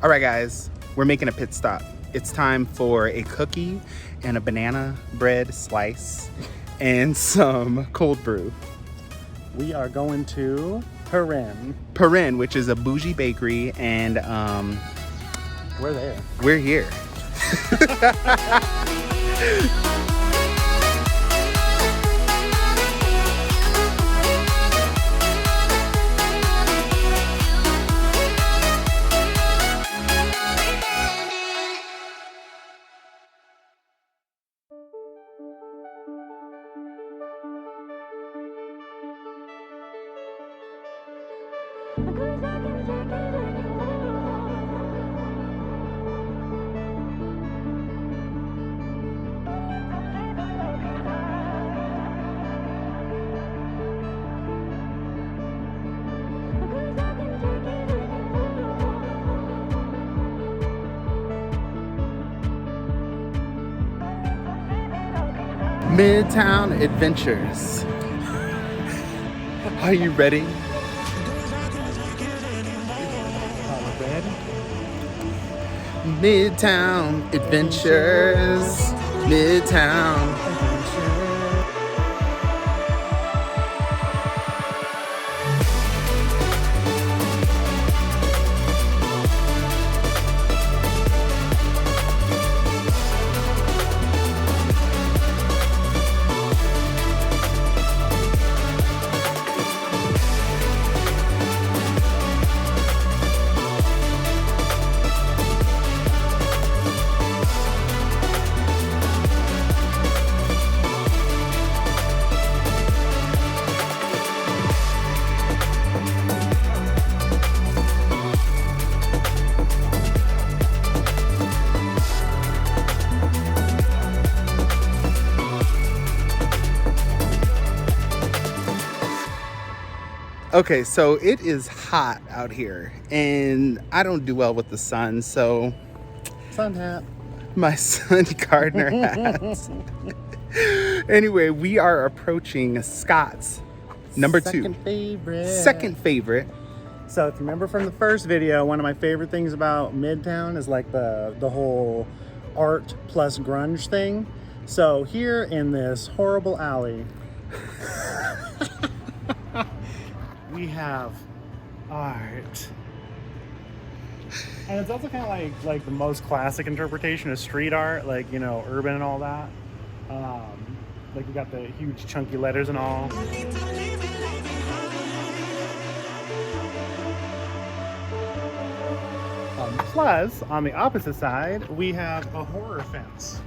All right, guys, we're making a pit stop. It's time for a cookie and a banana bread slice and some cold brew. We are going to Perenn. Perenn, which is a bougie bakery, and We're there. we're here. Midtown Adventures. Are you ready? Midtown Adventures. Midtown. Okay, so it is hot out here, and I don't do well with the sun, so Sun hat. my sun gardener hat. Anyway, we are approaching Scott's number Second two. favorite. Second favorite. So if you remember from the first video, one of my favorite things about Midtown is like the whole art plus grunge thing. So here in this horrible alley, we have art. And it's also kind of like the most classic interpretation of street art, like, you know, urban and all that. Like we got the huge chunky letters and all. Plus, on the opposite side, we have a horror fence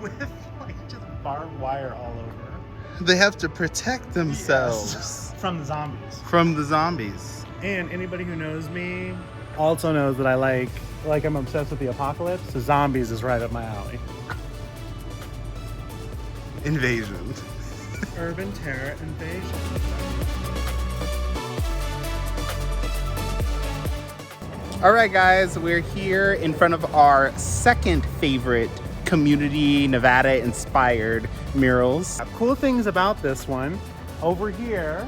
with like just barbed wire all over. They have to protect themselves Yes. From the zombies. from the zombies. And anybody who knows me also knows that I like I'm obsessed with the apocalypse. So zombies is right up my alley. Invasion. Urban terror invasion. All right, guys, we're here in front of our second favorite community Nevada inspired murals. Cool things about this one, over here,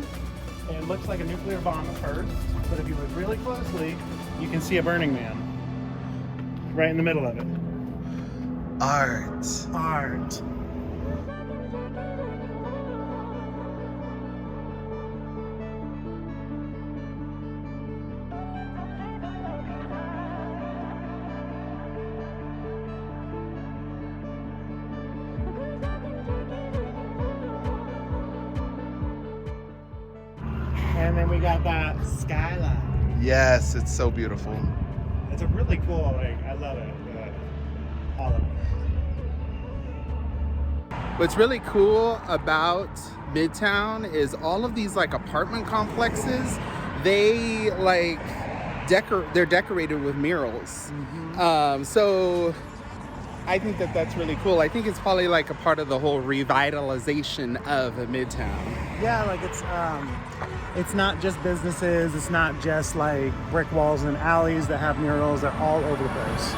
it looks like a nuclear bomb at first, but if you look really closely, you can see a Burning Man right in the middle of it. Art. Art. And then we got that skyline. Yes, it's so beautiful. It's a really cool, I love it. All of it. What's really cool about Midtown is all of these like apartment complexes, they like they're decorated with murals. So I think that's really cool. I think it's probably like a part of the whole revitalization of Midtown. Yeah, like it's not just businesses, it's not just like brick walls and alleys that have murals, they're all over the place.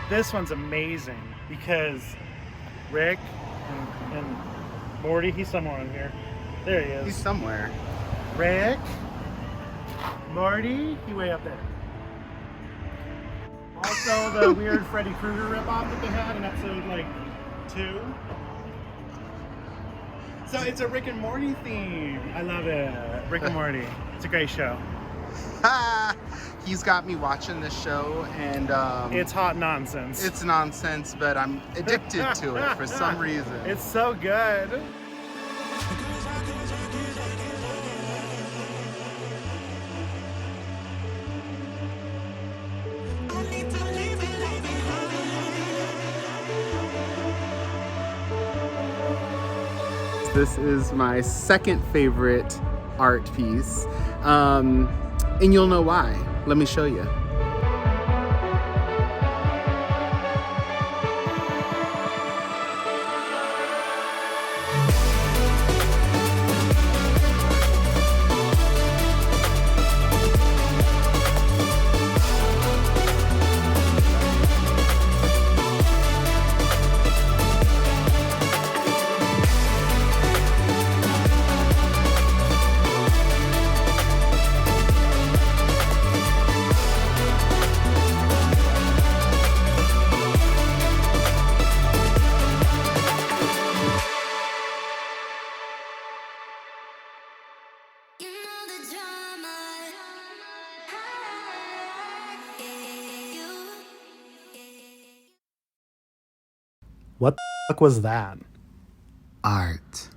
This one's amazing because Rick and Morty, he's somewhere on here. There he is. He's somewhere. Rick, Morty, he way up there. Also, the weird Freddy Krueger ripoff that they had in episode like 2. So it's a Rick and Morty theme. I love it. Rick and Morty. It's a great show. He's got me watching this show, and It's hot nonsense. it's nonsense, but I'm addicted to it for some reason. It's so good. This is my second favorite art piece, and you'll know why. Let me show you. What the fuck was that? Art.